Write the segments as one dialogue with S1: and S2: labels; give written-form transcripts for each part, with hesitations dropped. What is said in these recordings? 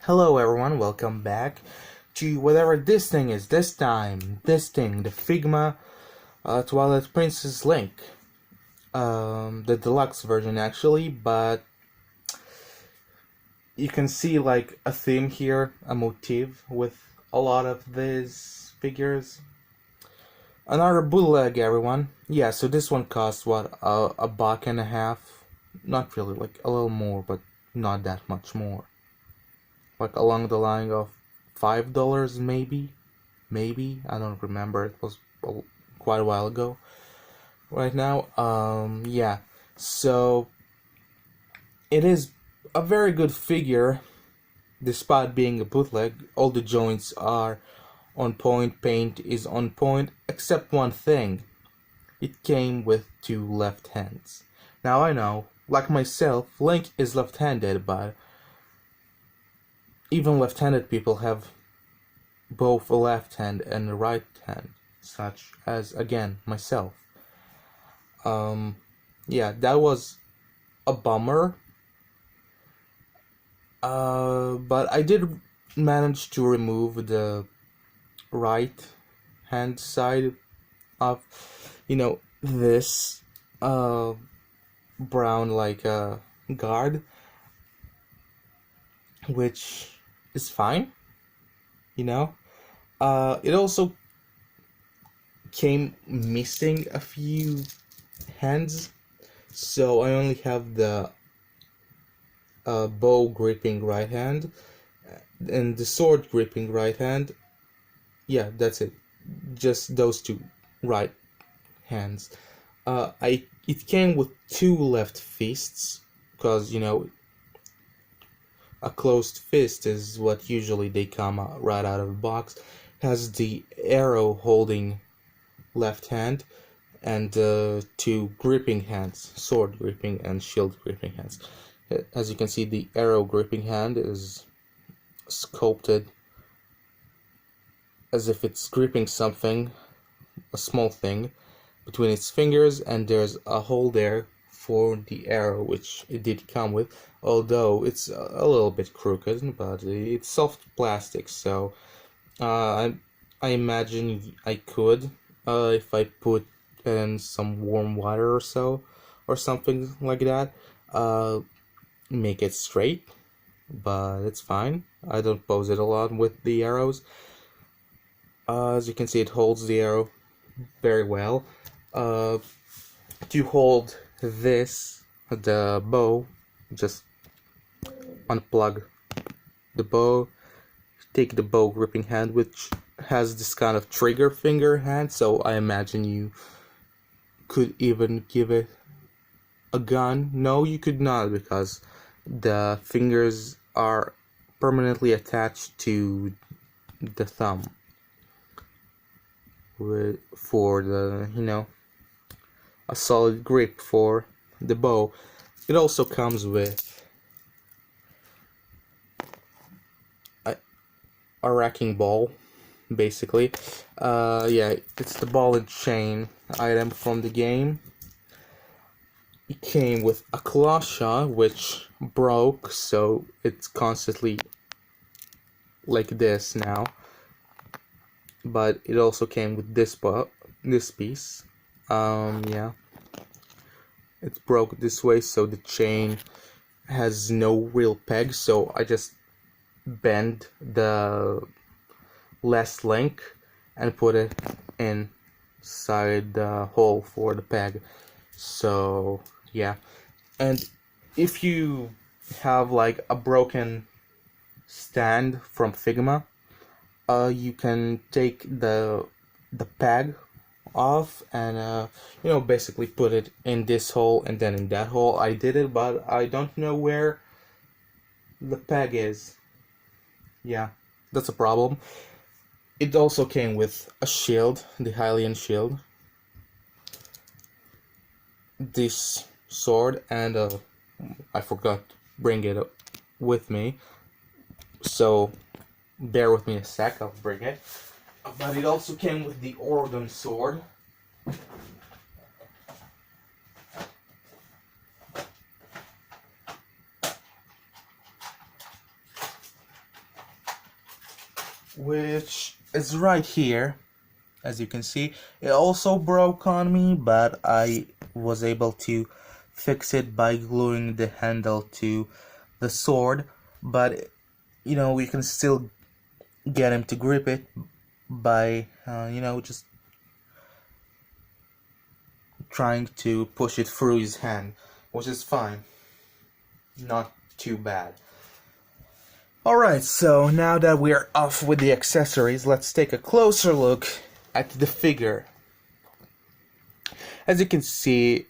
S1: Hello everyone, welcome back to whatever this thing is. This time, this thing, the Figma Twilight Princess Link. The deluxe version actually, but you can see like a theme here, a motif with a lot of these figures. Another bootleg, everyone. Yeah, so this one costs what, a buck and a half? Not really, like a little more, but not that much more. Like along the line of $5 maybe I don't remember, it was quite a while ago right now. Yeah, so it is a very good figure despite being a bootleg. All the joints are on point, paint is on point, except one thing: it came with two left hands. Now I know, like myself, Link is left-handed, but even left-handed people have both a left hand and a right hand, such as, again, myself. Yeah, that was a bummer. But I did manage to remove the right hand side of, this brown like guard, which is fine, It also came missing a few hands, so I only have the bow gripping right hand and the sword gripping right hand. Yeah, that's it. Just those two right hands. It came with two left fists, because a closed fist is what usually they come right out of the box. Has the arrow holding left hand and two gripping hands, sword gripping and shield gripping hands. As you can see, the arrow gripping hand is sculpted as if it's gripping something, a small thing, between its fingers, and there's a hole there for the arrow, which it did come with, although it's a little bit crooked, but it's soft plastic, so I imagine I could, if I put in some warm water or so, or something like that, make it straight, but it's fine. I don't pose it a lot with the arrows. As you can see, it holds the arrow very well. To hold this, the bow, just unplug the bow, take the bow gripping hand, which has this kind of trigger finger hand, so I imagine you could even give it a gun. No, you could not, because the fingers are permanently attached to the thumb for the, a solid grip for the bow. It also comes with a wrecking ball, basically. Yeah, it's the ball and chain item from the game. It came with a claw shot, which broke, so it's constantly like this now. But it also came with this piece. Yeah, it's broke this way, so the chain has no real peg, so I just bend the last link and put it inside the hole for the peg. So yeah, and if you have like a broken stand from Figma, you can take the peg off and basically put it in this hole and then in that hole. I did it, but I don't know where the peg is. Yeah, that's a problem. It also came with a shield, the Hylian shield, this sword, and I forgot to bring it with me, so bear with me a sec, I'll bring it. But it also came with the Organ sword. which is right here. As you can see, it also broke on me, but I was able to fix it by gluing the handle to the sword. But you know, we can still get him to grip it by you know, just trying to push it through his hand, which is fine, not too bad. Alright, so now that we're off with the accessories, let's take a closer look at the figure. As you can see,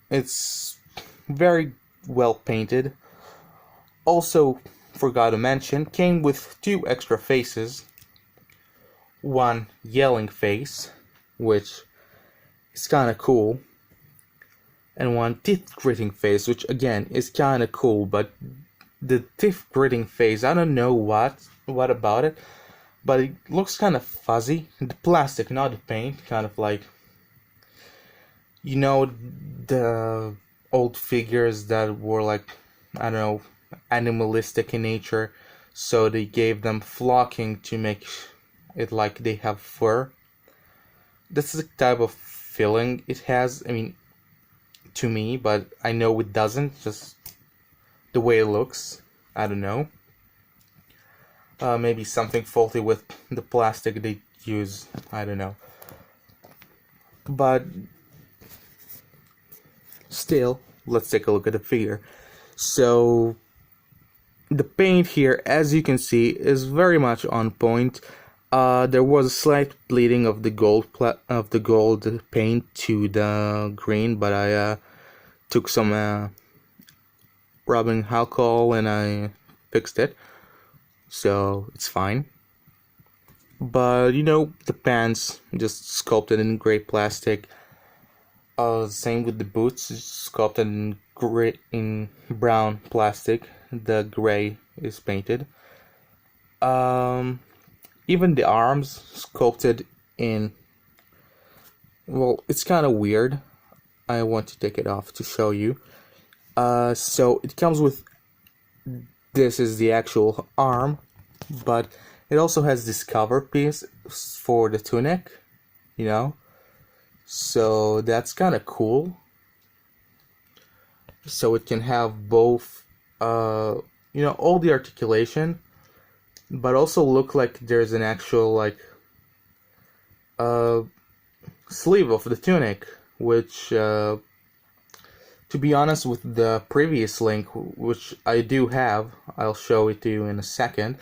S1: it's very well painted. Also, forgot to mention, came with 2 extra faces. One yelling face, which is kinda cool, and one teeth gritting face, which again is kinda cool, but the teeth gritting face, I don't know what about it, but it looks kind of fuzzy. The plastic, not the paint, kind of like, you know, the old figures that were like, I don't know, animalistic in nature, so they gave them flocking to make it like they have fur. This is the type of feeling it has, I mean, to me, but I know it doesn't, just the way it looks. I don't know. Maybe something faulty with the plastic they use, I don't know. But still, let's take a look at the figure. So the paint here, as you can see, is very much on point. There was a slight bleeding of the gold paint to the green, but I took some rubbing alcohol and I fixed it, so it's fine. But you know, the pants just sculpted in gray plastic. Same with the boots, sculpted in brown plastic. The gray is painted. Even the arms sculpted in. Well, it's kind of weird. I want to take it off to show you. So it comes with, this is the actual arm, but it also has this cover piece for the tunic, you know, so that's kind of cool. So it can have both, you know, all the articulation, but also look like there's an actual like sleeve of the tunic, which to be honest, with the previous link, which I do have, I'll show it to you in a second,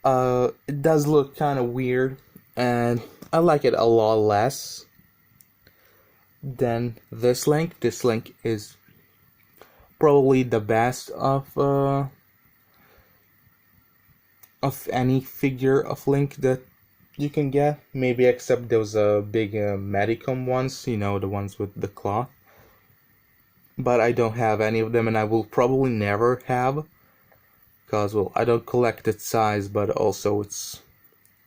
S1: it does look kind of weird, and I like it a lot less than this link. This link is probably the best of any figure of Link that you can get, maybe except those big Medicom ones, you know, the ones with the cloth. But I don't have any of them, and I will probably never have, because, well, I don't collect its size, but also it's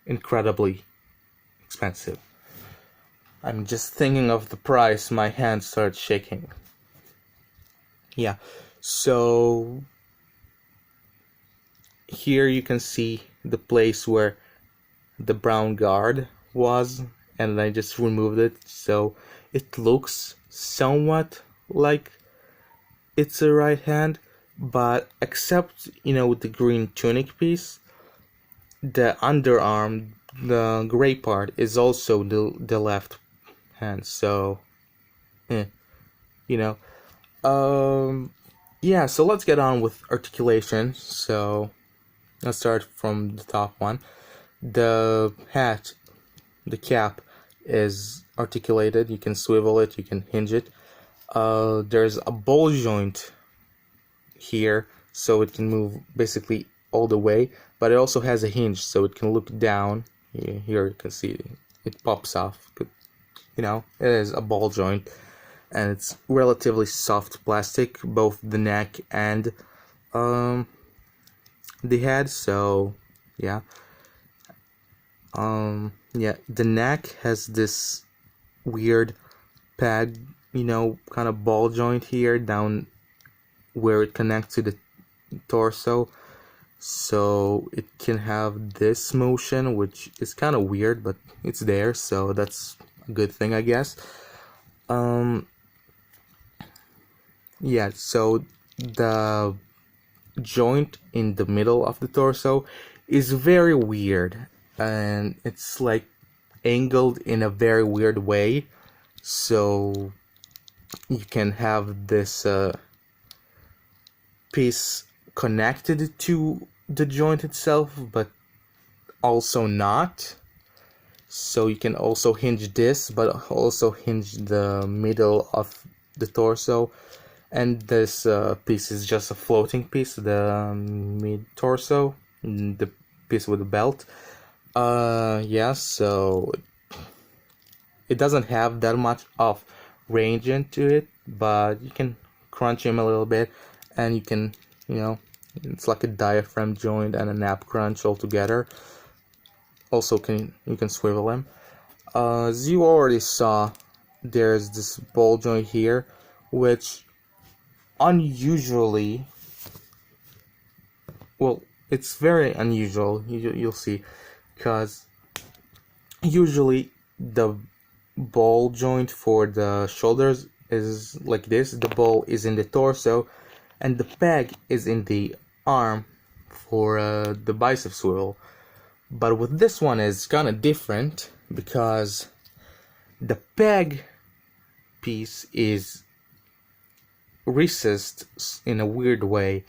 S1: incredibly expensive. I'm just thinking of the price, my hand starts shaking. Yeah, so here you can see the place where the brown guard was, and I just removed it, so it looks somewhat like it's a right hand, but except, you know, with the green tunic piece, the underarm, the gray part, is also the left hand, so you know. Yeah, so let's get on with articulation. So let's start from the top one. The hat, the cap, is articulated. You can swivel it, you can hinge it. There's a ball joint here, so it can move basically all the way, but it also has a hinge, so it can look down. Here you can see it pops off. You know, it is a ball joint, and it's relatively soft plastic, both the neck and the head. So yeah, yeah, the neck has this weird peg, you know, kind of ball joint here down where it connects to the torso. so it can have this motion, which is kind of weird, but it's there, so that's a good thing, I guess. Yeah, so the joint in the middle of the torso is very weird, and it's like angled in a very weird way, so you can have this piece connected to the joint itself, but also not. So you can also hinge this, but also hinge the middle of the torso. And this piece is just a floating piece, the mid-torso, the piece with the belt. Yeah, so it doesn't have that much of range into it, but you can crunch him a little bit, and you can, it's like a diaphragm joint and a nap crunch all together. Also, you can swivel him. As you already saw, there's this ball joint here, which unusually, well, it's very unusual, you'll see, because usually the ball joint for the shoulders is like this. The ball is in the torso and the peg is in the arm for the bicep swivel. But with this one is kind of different, because the peg piece is recessed in a weird way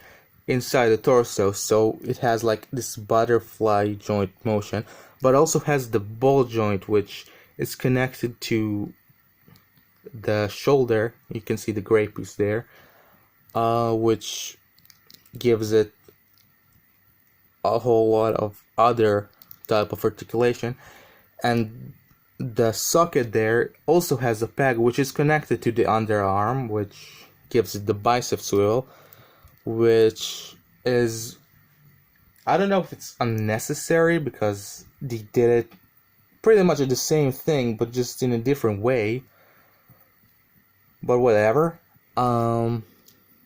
S1: inside the torso, so it has like this butterfly joint motion, but also has the ball joint, which is connected to the shoulder. You can see the gray piece there, which gives it a whole lot of other type of articulation. And the socket there also has a peg which is connected to the underarm, which gives it the bicep swivel, which is, I don't know if it's unnecessary, because they did it pretty much the same thing but just in a different way, but whatever.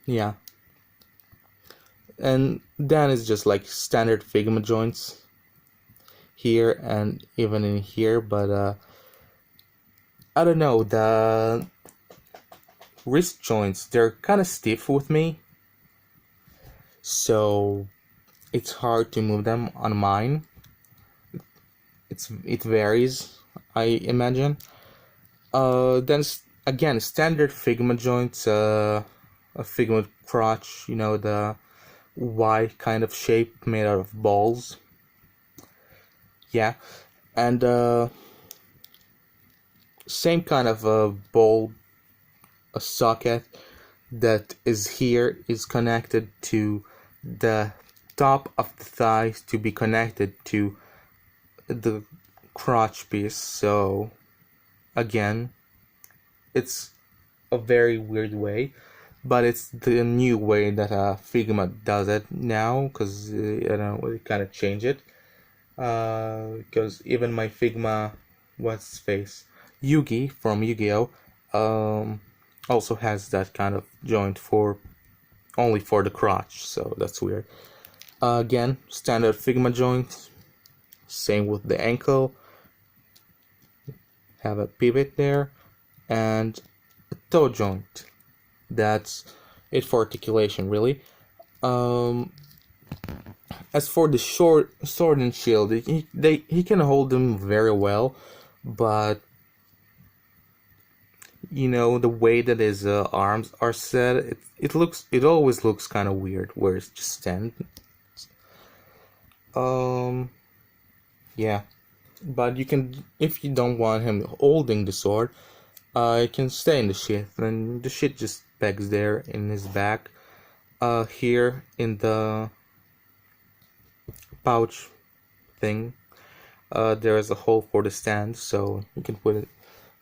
S1: Yeah, and then it's just like standard Figma joints here and even in here, but I don't know, the wrist joints, they're kind of stiff with me, so it's hard to move them on mine. It varies, I imagine. Then again, standard Figma joints, a Figma crotch, the Y kind of shape made out of balls. Yeah, and same kind of a ball, a socket that is here is connected to the top of the thighs to be connected to the crotch piece. So again, it's a very weird way, but it's the new way that Figma does it now, because it kind of changed it. Because even my Figma, what's his face, Yugi from Yu-Gi-Oh, also has that kind of joint only for the crotch, so that's weird. Again, standard Figma joint, same with the ankle, have a pivot there, and a toe joint. That's it for articulation, really. As for the sword and shield, he can hold them very well, but the way that his arms are set, it always looks kind of weird where it's just stand. Yeah, but you can, if you don't want him holding the sword, it can stay in the sheath, and the sheath just pegs there in his back. Here in the pouch thing, there is a hole for the stand, so you can put it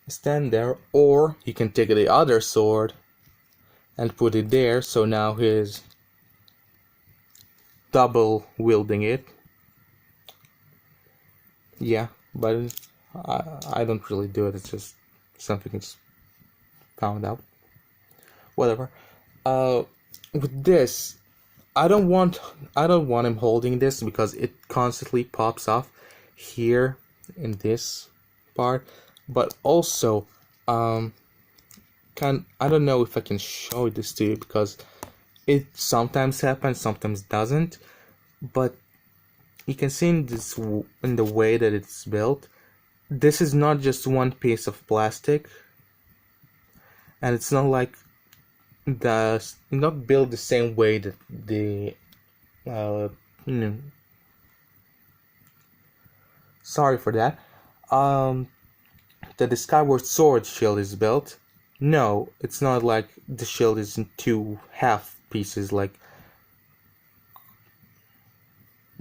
S1: stand there, or you can take the other sword and put it there, so now he's double wielding it. Yeah, but I don't really do it, it's just something I just found out. Whatever. With this, I don't want him holding this because it constantly pops off here in this part. But also, I don't know if I can show this to you because it sometimes happens, sometimes doesn't. But you can see in the way that it's built, this is not just one piece of plastic, and it's not like not built the same way that the you know, sorry for that. That the Skyward Sword shield is built. No, it's not like the shield is in two half pieces, like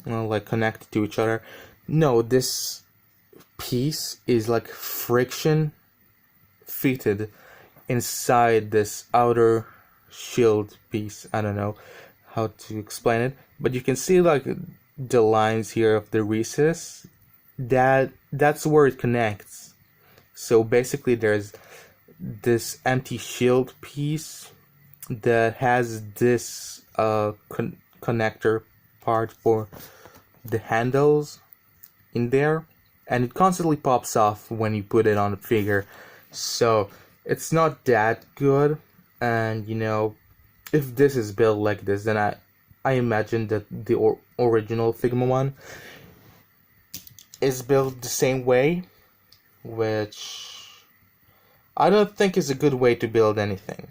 S1: connected to each other. No, this piece is like friction fitted inside this outer shield piece. I don't know how to explain it, but you can see like the lines here of the recess. That's where it connects. So basically there's this empty shield piece that has this connector part for the handles in there, and it constantly pops off when you put it on the figure. So it's not that good. And if this is built like this, then I imagine that the original Figma one is built the same way, which I don't think is a good way to build anything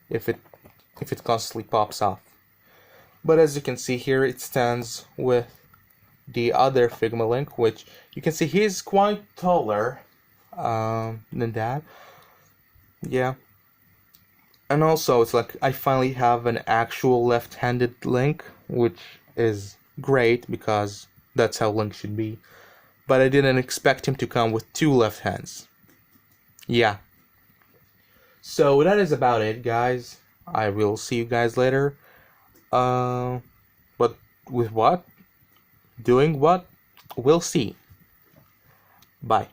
S1: if it constantly pops off. But as you can see here, it stands with the other Figma link, which you can see he's quite taller than that. Yeah. And also, it's like I finally have an actual left-handed Link, which is great because that's how Link should be. But I didn't expect him to come with two left hands. Yeah. So that is about it, guys. I will see you guys later. But with what? Doing what? We'll see. Bye.